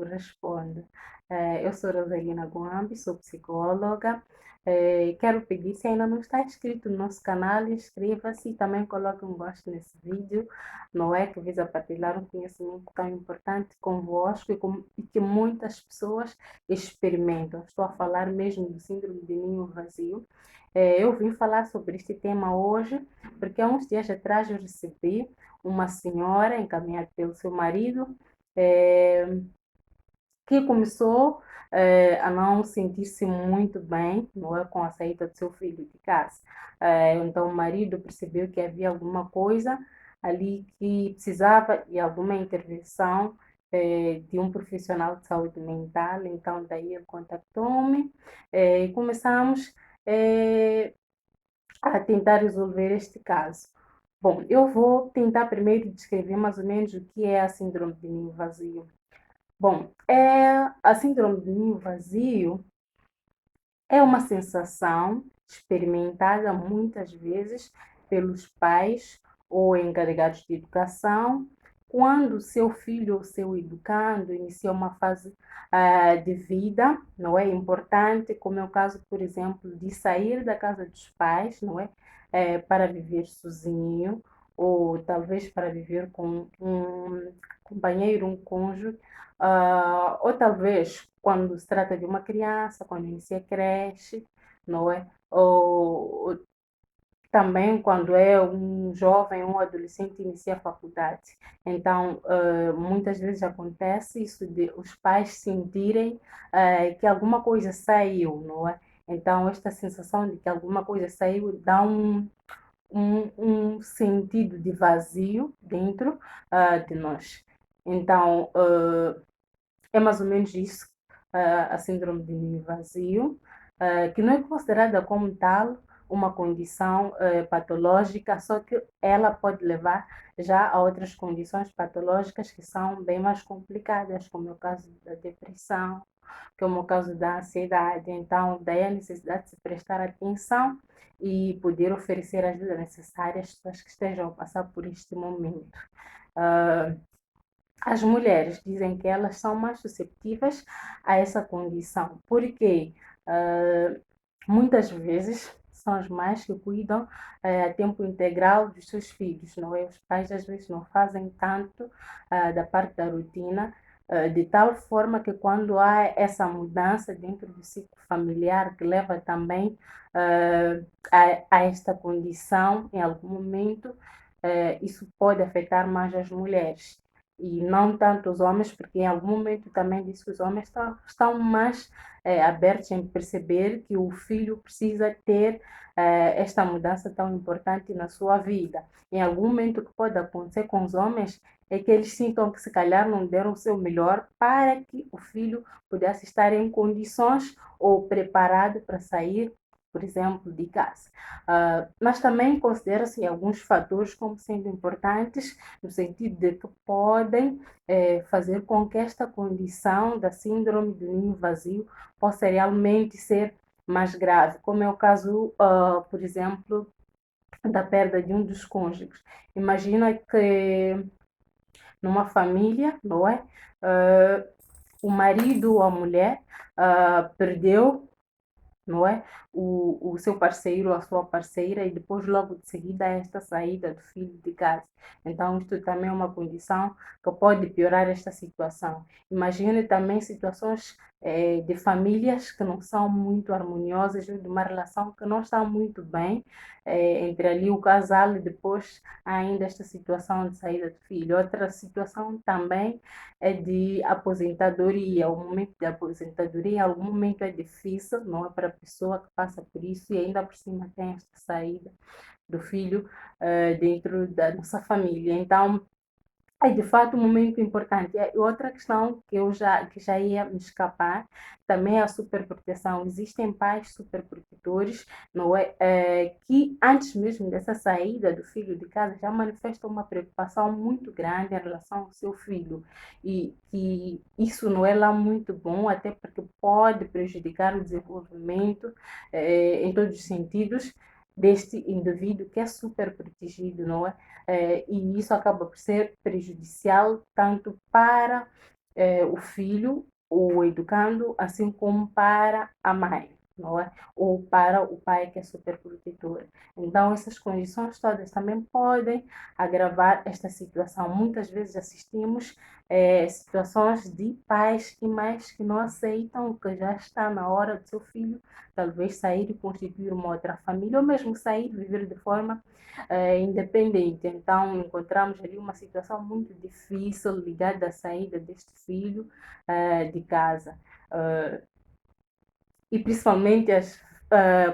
responde. Eu sou Rosalina Guambi, sou psicóloga. Quero pedir, se ainda não está inscrito no nosso canal, inscreva-se e também coloque um gosto nesse vídeo, não é? Que visa partilhar um conhecimento tão importante convosco e que muitas pessoas experimentam. Estou a falar mesmo do síndrome de ninho vazio. Eu vim falar sobre este tema hoje, porque há uns dias atrás eu recebi uma senhora encaminhada pelo seu marido, eh, que começou a não sentir-se muito bem, não é, com a saída do seu filho de casa. Então o marido percebeu que havia alguma coisa ali que precisava de alguma intervenção de um profissional de saúde mental. Então daí ele contactou-me e começamos eh, a tentar resolver este caso. Bom, eu vou tentar primeiro descrever mais ou menos o que é a síndrome de ninho vazio. Bom, a síndrome de ninho vazio é uma sensação experimentada muitas vezes pelos pais ou encarregados de educação quando seu filho ou seu educando inicia uma fase de vida, não é importante, como é o caso, por exemplo, de sair da casa dos pais, não é, para viver sozinho ou talvez para viver com um companheiro, um cônjuge, ou talvez quando se trata de uma criança, quando inicia creche, não é? Ou também quando é um jovem, um adolescente inicia a faculdade. Então, muitas vezes acontece isso de os pais sentirem que alguma coisa saiu, não é? Então, esta sensação de que alguma coisa saiu dá um sentido de vazio dentro de nós. Então, é mais ou menos isso, a síndrome de ninho vazio, que não é considerada como tal uma condição patológica, só que ela pode levar já a outras condições patológicas que são bem mais complicadas, como é o caso da depressão, como é o caso da ansiedade. Então, daí a necessidade de se prestar atenção e poder oferecer a ajuda necessária às pessoas que estejam a passar por este momento. Uh, as mulheres dizem que elas são mais susceptíveis a essa condição, porque muitas vezes são as mães que cuidam a tempo integral dos seus filhos, não é? Os pais às vezes não fazem tanto da parte da rotina, de tal forma que quando há essa mudança dentro do ciclo familiar que leva também a esta condição em algum momento, isso pode afetar mais as mulheres e não tanto os homens, porque em algum momento também disse que os homens estão mais abertos em perceber que o filho precisa ter esta mudança tão importante na sua vida. Em algum momento o que pode acontecer com os homens é que eles sintam que se calhar não deram o seu melhor para que o filho pudesse estar em condições ou preparado para sair, por exemplo, de casa. Mas também considera-se alguns fatores como sendo importantes, no sentido de que podem fazer com que esta condição da síndrome do ninho vazio possa realmente ser mais grave, como é o caso, por exemplo, da perda de um dos cônjuges. Imagina que numa família, não é? O marido ou a mulher perdeu, não é? O seu parceiro ou a sua parceira e depois logo de seguida esta saída do filho de casa. Então isto também é uma condição que pode piorar esta situação. Imagine também situações de famílias que não são muito harmoniosas, de uma relação que não está muito bem entre ali o casal e depois há ainda esta situação de saída do filho. Outra situação também é de aposentadoria. O momento de aposentadoria, em algum momento é difícil, não é para a pessoa que passa por isso e ainda por cima tem esta saída do filho dentro da nossa família. Então, é de fato um momento importante. E outra questão que já ia me escapar também é a superproteção. Existem pais superprotetores, não é? Que antes mesmo dessa saída do filho de casa já manifestam uma preocupação muito grande em relação ao seu filho. E isso não é lá muito bom, até porque pode prejudicar o desenvolvimento em todos os sentidos deste indivíduo que é super protegido, não é? E isso acaba por ser prejudicial tanto para o filho, o educando, assim como para a mãe, não é? Ou para o pai que é superprotetor. Então, essas condições todas também podem agravar esta situação. Muitas vezes assistimos situações de pais e mães que não aceitam que já está na hora do seu filho talvez sair e constituir uma outra família, ou mesmo sair e viver de forma independente. Então, encontramos ali uma situação muito difícil ligada à saída deste filho de casa. Uh, e principalmente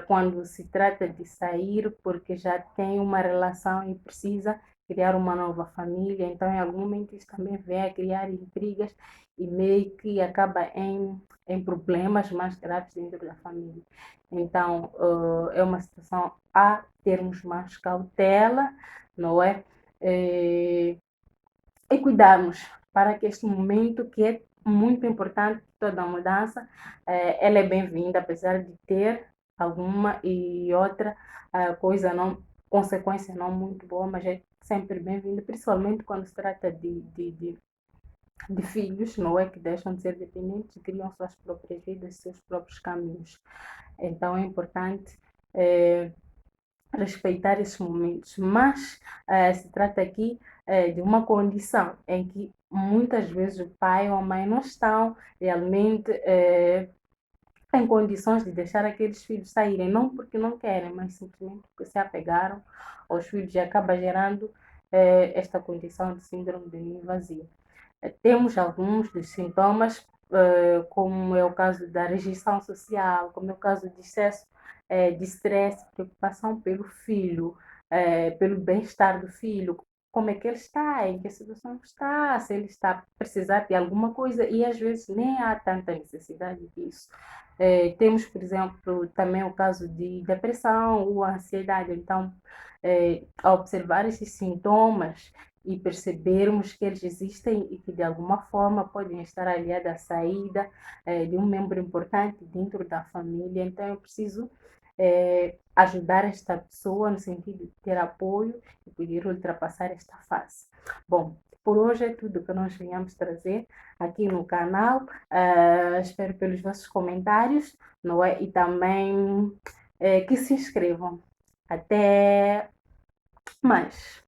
quando se trata de sair, porque já tem uma relação e precisa criar uma nova família, então em algum momento isso também vem a criar intrigas e meio que acaba em problemas mais graves dentro da família. Então, é uma situação a termos mais cautela, não é? Eh, e cuidarmos para que este momento que é muito importante, toda mudança, ela é bem-vinda, apesar de ter alguma e outra coisa não, consequência não muito boa, mas é sempre bem-vinda, principalmente quando se trata de filhos, não é? Que deixam de ser dependentes e criam suas próprias vidas, seus próprios caminhos. Então é importante respeitar esses momentos, mas se trata aqui de uma condição em que muitas vezes o pai ou a mãe não estão realmente em condições de deixar aqueles filhos saírem, não porque não querem, mas simplesmente porque se apegaram aos filhos e acaba gerando esta condição de síndrome de ninho vazio. Temos alguns dos sintomas, como é o caso da rejeição social, como é o caso de excesso de estresse, preocupação pelo filho, pelo bem-estar do filho, como é que ele está, em que situação está, se ele está a precisar de alguma coisa, e às vezes nem há tanta necessidade disso. Temos, por exemplo, também o caso de depressão ou ansiedade. Então, ao observar esses sintomas, e percebermos que eles existem e que de alguma forma podem estar aliados à saída de um membro importante dentro da família. Então eu preciso ajudar esta pessoa no sentido de ter apoio e poder ultrapassar esta fase. Bom, por hoje é tudo que nós venhamos trazer aqui no canal. Espero pelos vossos comentários, não é? E também que se inscrevam. Até mais.